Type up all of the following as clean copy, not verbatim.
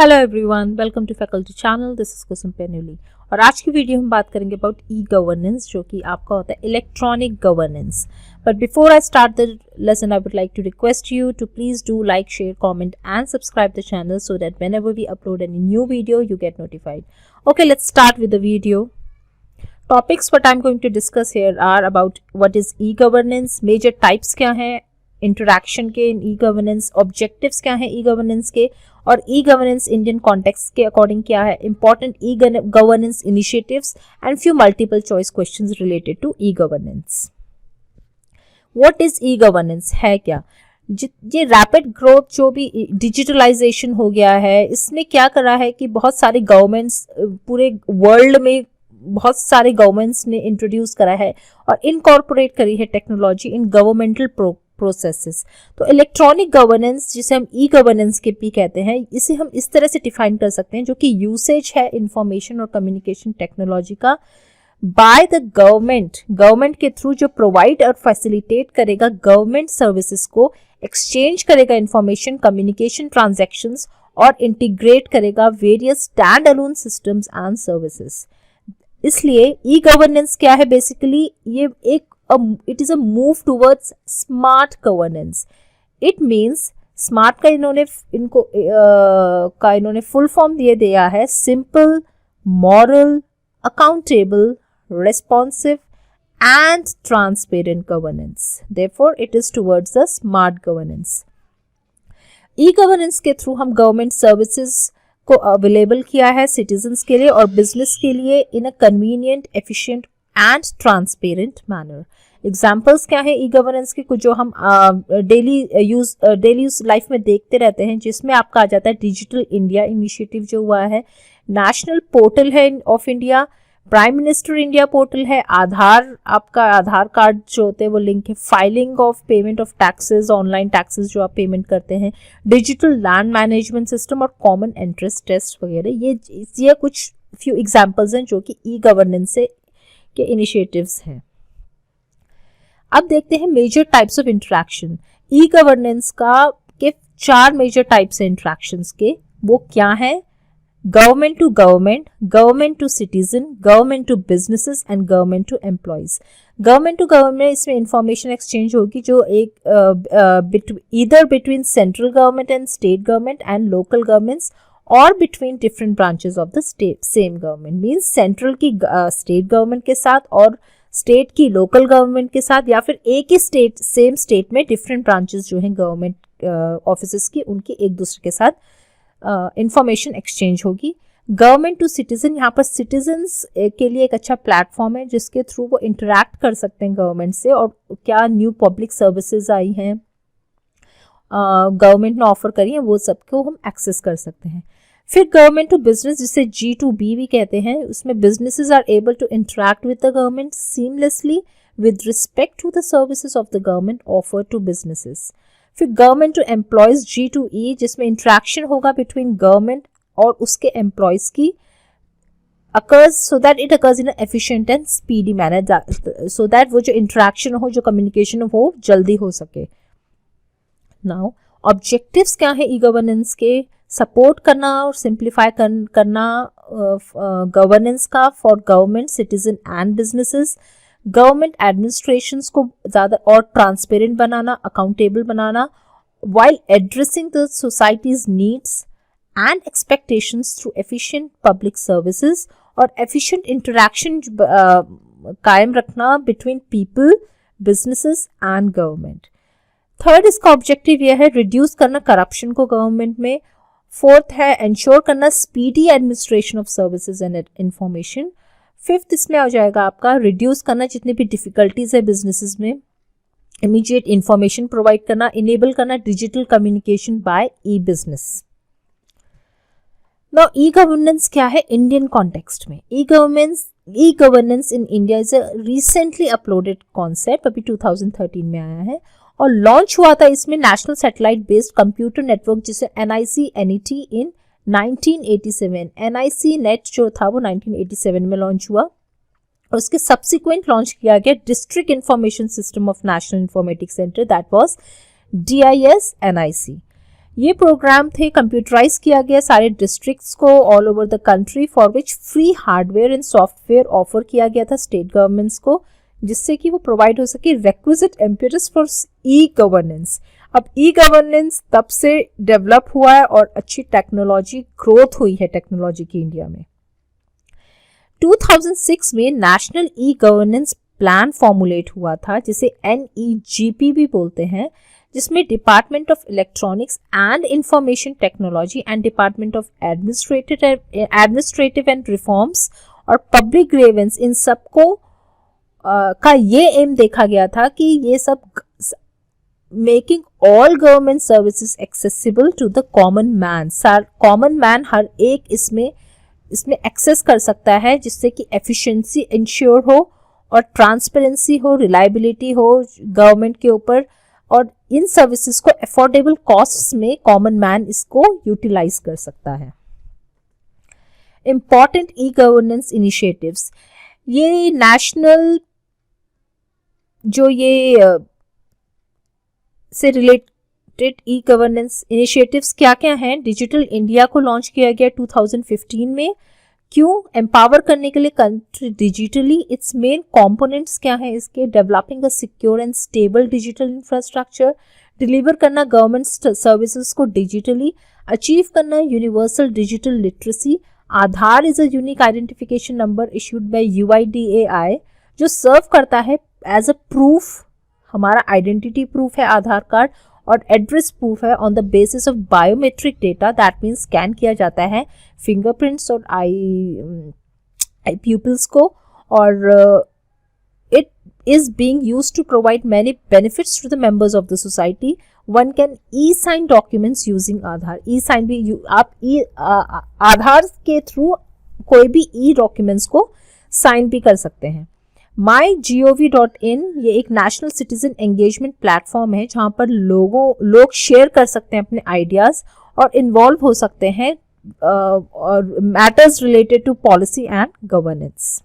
Hello everyone, welcome to faculty channel. This is Kusum Penuli और आज की वीडियो हम बात करेंगे अबाउट ई गवर्नेंस, जो कि आपका होता है electronic governance. But before I start the lesson I would like to request you to please do like, share, comment and subscribe the channel so that whenever we upload any new video you get notified. Okay, let's start with the video. Topics what I'm going to discuss here are about what is e-governance, major types क्या हैं interaction के इन e governance, objectives क्या हैं ई governance के, और E governance Indian context के according क्या है, important E governance initiatives and few multiple choice questions related to E governance. What is E governance, है क्या? ये रैपिड ग्रोथ जो भी डिजिटलाइजेशन हो गया है, इसने क्या करा है कि बहुत सारे गवर्नमेंट्स पूरे वर्ल्ड में बहुत सारे गवर्नमेंट्स ने इंट्रोड्यूस करा है और इनकॉर्पोरेट करी है टेक्नोलॉजी इन गवर्नमेंटल प्रोसेसेस. तो इलेक्ट्रॉनिक गवर्नेंस, जिसे हम ई गवर्नेंस के भी कहते हैं, इसे हम इस तरह से डिफाइन कर सकते हैं, जो कि यूसेज है इंफॉर्मेशन और कम्युनिकेशन टेक्नोलॉजी का बाय द गवर्नमेंट के थ्रू, जो प्रोवाइड और फैसिलिटेट करेगा गवर्नमेंट सर्विसेज को, एक्सचेंज करेगा इंफॉर्मेशन, कम्युनिकेशन, ट्रांजैक्शंस और इंटीग्रेट करेगा various stand alone systems and services. इसलिए ई गवर्नेंस क्या है? बेसिकली ये एक it is a move towards smart governance. It means smart का इन्होंने फुल फॉर्म दिया है simple, moral, accountable, responsive and transparent governance. Therefore, it is towards the smart governance. E-governance के थ्रू हम गवर्नमेंट सर्विसेज को available किया है citizens के लिए और बिजनेस के लिए in a convenient, efficient and transparent manner. Examples क्या है ई गवर्नेंस के, कुछ जो हम डेली यूज लाइफ में देखते रहते हैं, जिसमें आपका आ जाता है डिजिटल इंडिया इनिशिएटिव जो हुआ है, नेशनल पोर्टल है of India, prime minister India portal है, आपका आधार कार्ड जो होते हैं वो लिंक है, filing of payment of taxes, online taxes जो आप पेमेंट करते हैं, डिजिटल लैंड मैनेजमेंट सिस्टम और कॉमन एंट्रेंस टेस्ट वगैरह. ये कुछ फ्यू एग्जाम्पल्स हैं जो कि ई गवर्नेंस से के इनिशिएटिव्स हैं. अब देखते हैं major types of interaction. E governance के 4 मेजर टाइप्स हैं इंटरैक्शंस के. वो क्या है? Government to government, government to citizen, government to businesses and government to employees. Government to government, इसमें इंफॉर्मेशन एक्सचेंज होगी जो एक either between central government and state government and local governments और between different branches of the state same government. Means central की state government के साथ और state की लोकल गवर्नमेंट के साथ, या फिर एक ही सेम स्टेट में डिफरेंट ब्रांचेस जो हैं गवर्नमेंट ऑफिसेस की, उनकी एक दूसरे के साथ इंफॉर्मेशन एक्सचेंज होगी. गवर्नमेंट टू सिटीजन, यहाँ पर सिटीजन्स के लिए एक अच्छा प्लेटफॉर्म है जिसके थ्रू वो इंटरैक्ट कर सकते हैं गवर्नमेंट से, और क्या न्यू पब्लिक सर्विसेज आई हैं गवर्नमेंट ने ऑफर करी है, वो सबको हम एक्सेस कर सकते हैं. फिर गवर्नमेंट टू बिजनेस, जिसे G2B भी कहते हैं, उसमें businesses are able to interact with the government seamlessly with respect to the services of the government offer to businesses. फिर गवर्नमेंट टू एम्प्लॉयज G2E, जिसमें इंटरैक्शन होगा बिटवीन गवर्नमेंट और उसके एम्प्लॉयज की, occurs so that it occurs in an efficient and speedy manner, so that वो जो interaction हो, जो कम्युनिकेशन हो, जल्दी हो सके. नाउ ऑब्जेक्टिव्स क्या है ई गवर्नेंस के? सपोर्ट करना और सिंप्लीफाई करना गवर्नेंस का for government, citizen and businesses. Government administrations को ज़्यादा और transparent banana, accountable banana, while addressing the society's needs and expectations through efficient public services और efficient interaction कायम रखना between people, businesses and government. Third, इसका objective यह है reduce करना करप्शन को गवर्नमेंट में. फोर्थ है इंश्योर करना speedy administration of services and information. Fifth इसमें आ जाएगा आपका रिड्यूस करना जितनी भी डिफिकल्टीज है बिजनेसेस में, इमीडिएट इंफॉर्मेशन प्रोवाइड करना, इनेबल करना डिजिटल कम्युनिकेशन बाय ई बिजनेस. नाउ ई गवर्नेंस क्या है इंडियन कॉन्टेक्स्ट में? E governance in India is a recently uploaded concept, अभी 2013 में आया है और लॉन्च हुआ था इसमें national satellite based computer network, जिसे NIC-NET इन 1987. NIC नेट जो था वो 1987 में लॉन्च हुआ और उसके सब्सिक्वेंट लॉन्च किया गया district information system of national informatics centre, that was DIS-NIC. ये प्रोग्राम थे कंप्यूटराइज किया गया सारे डिस्ट्रिक्ट्स को all over the country, for which free hardware and software offer किया गया था स्टेट गवर्नमेंट्स को, जिससे कि वो प्रोवाइड हो सके requisite impetus for e governance. अब ई गवर्नेंस तब से डेवलप हुआ है और अच्छी टेक्नोलॉजी ग्रोथ हुई है टेक्नोलॉजी की इंडिया में। 2006 में national e governance plan formulate हुआ था, जिसे NEGP भी बोलते हैं, जिसमें department of electronics and information technology and department of administrative and reforms और पब्लिक ग्रीवेंस, इन सबको का ये एम देखा गया था कि ये सब making all government services accessible to the common man. Common man हर एक इसमें एक्सेस कर सकता है, जिससे कि एफिशिएंसी इंश्योर हो और ट्रांसपेरेंसी हो, रिलायबिलिटी हो गवर्नमेंट के ऊपर, और इन सर्विसेज को अफोर्डेबल कॉस्ट्स में कॉमन मैन इसको यूटिलाइज कर सकता है। इंपॉर्टेंट ई गवर्नेंस इनिशिएटिव्स, ये नेशनल जो ये से रिलेटेड ई गवर्नेंस इनिशिएटिव्स क्या क्या हैं। डिजिटल इंडिया को लॉन्च किया गया 2015 में। क्यों? एम्पावर करने के लिए country digitally. It's main components क्या हैं इसके? Developing a secure and stable digital infrastructure, deliver करना गवर्नमेंट सर्विसेज को डिजिटली, अचीव करना universal digital literacy. Aadhaar is a unique identification number issued by UIDAI, जो सर्व करता है एज अ प्रूफ, हमारा आइडेंटिटी प्रूफ है आधार कार्ड, और एड्रेस प्रूफ है on the basis of biometric data, that means scan किया जाता है फिंगरप्रिंट्स और आई प्यूपिल्स को, और it is being used to provide many benefits to the members of the society. One can E sign documents using Aadhaar. E sign भी आप आधार के through कोई भी ई डॉक्यूमेंट्स को साइन भी कर सकते हैं। MyGov.in ये एक नेशनल सिटीजन एंगेजमेंट प्लेटफॉर्म है, जहाँ पर लोग शेयर कर सकते हैं अपने आइडियाज और इन्वॉल्व हो सकते हैं और matters related to policy and governance.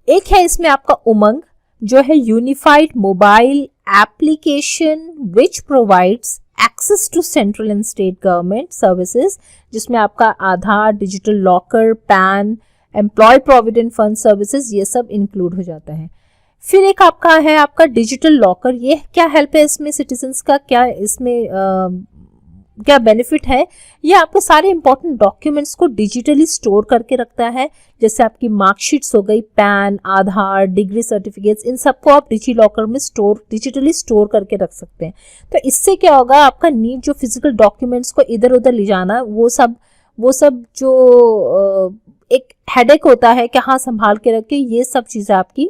एक है इसमें आपका उमंग, जो है unified mobile application which provides access to central and state government services, जिसमें आपका Aadhaar, digital locker, PAN, employ provident fund services, ये सब इंक्लूड हो जाता है। फिर एक आपका है आपका डिजिटल लॉकर। ये क्या हेल्प है इसमें सिटीजन्स का, क्या इसमें क्या बेनिफिट है? ये आपके सारे इंपॉर्टेंट डॉक्यूमेंट्स को डिजिटली स्टोर करके रखता है, जैसे आपकी मार्कशीट्स हो गई, पैन, आधार, डिग्री सर्टिफिकेट्स, इन सबको आप डिजी लॉकर में डिजिटली स्टोर करके रख सकते हैं। तो इससे क्या होगा, आपका नीड जो फिजिकल डॉक्यूमेंट्स को इधर उधर ले जाना, वो सब जो एक हेडेक होता है कि हाँ संभाल के रखे, ये सब चीज़ें आपकी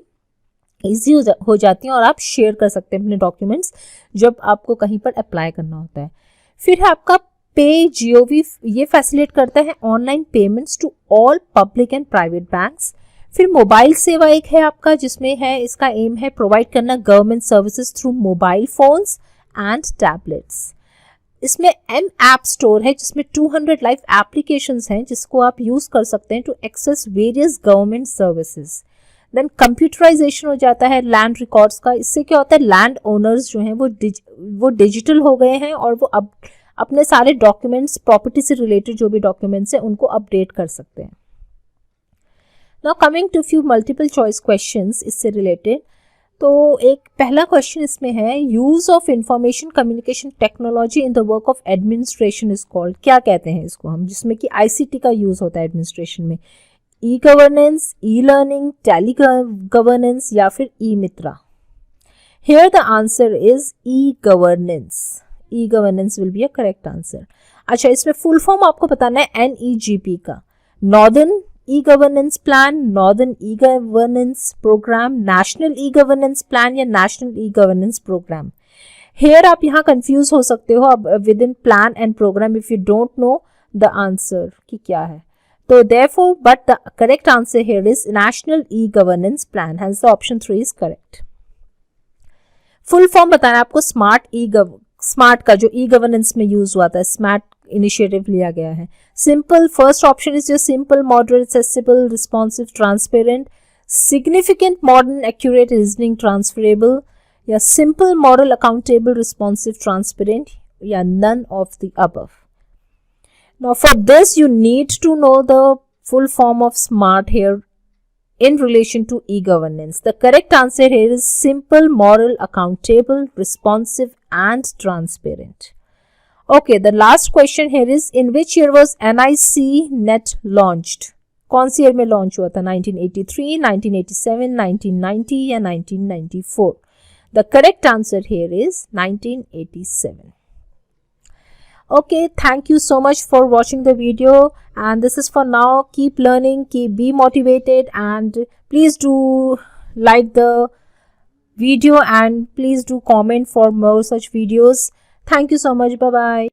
ईजी हो जाती हैं और आप शेयर कर सकते हैं अपने डॉक्यूमेंट्स जब आपको कहीं पर अप्लाई करना होता है। फिर है आपका PayGov, ये फैसिलिटेट करता है online payments to all public and private banks. फिर मोबाइल सेवा एक है आपका, जिसमें है इसका एम है प्रोवाइड करना government services through mobile phones and tablets. इसमें M-App स्टोर है, जिसमें 200 लाइव एप्लीकेशंस हैं जिसको आप यूज कर सकते हैं to access various government services. Then computerization हो जाता है लैंड रिकॉर्ड्स का। इससे क्या होता है, लैंड ओनर्स जो हैं वो डिजिटल हो गए हैं और वो अब अपने सारे डॉक्यूमेंट्स, प्रॉपर्टी से रिलेटेड जो भी डॉक्यूमेंट्स हैं उनको अपडेट कर सकते हैं। Now coming to few multiple choice questions इससे रिलेटेड। तो एक पहला क्वेश्चन इसमें है, use of information communication technology in the work of administration is called. क्या कहते हैं इसको हम, जिसमें कि ICT का यूज होता है एडमिनिस्ट्रेशन में? E governance, e learning, tele governance या फिर e Mitra? Here the answer is E governance. E governance will be a correct answer. अच्छा, इसमें फुल फॉर्म आपको बताना है NEGP का। Northern e governance plan, northern e governance program, national e governance plan या national e governance program. Here आप यहाँ confuse हो सकते हो अब within plan and program if you don't know the answer कि क्या है। तो therefore but the correct answer here is national e-governance plan, hence the option 3 is correct। Full form बताना आपको स्मार्ट का जो ई गवर्नेंस में use हुआ था, स्मार्ट इनिशिएटिव लिया गया है। सिंपल, फर्स्ट ऑप्शन इज जो simple, moderate, accessible, responsive, transparent. Significant, modern, accurate, reasoning, transferable, या simple, model, accountable, responsive, transparent. या none of the above. Now for this you need to know the full form of SMART here in relation to e-governance. The correct answer here is simple, moral, accountable, responsive and transparent. Okay, the last question here is, in which year was NIC Net launched? कौन सी year में launch हुआ था? 1983, 1987, 1990 या 1994? The correct answer here is 1987. Okay, thank you so much for watching the video, and this is for now. Keep learning, be motivated, and please do like the video and please do comment for more such videos. Thank you so much. Bye bye.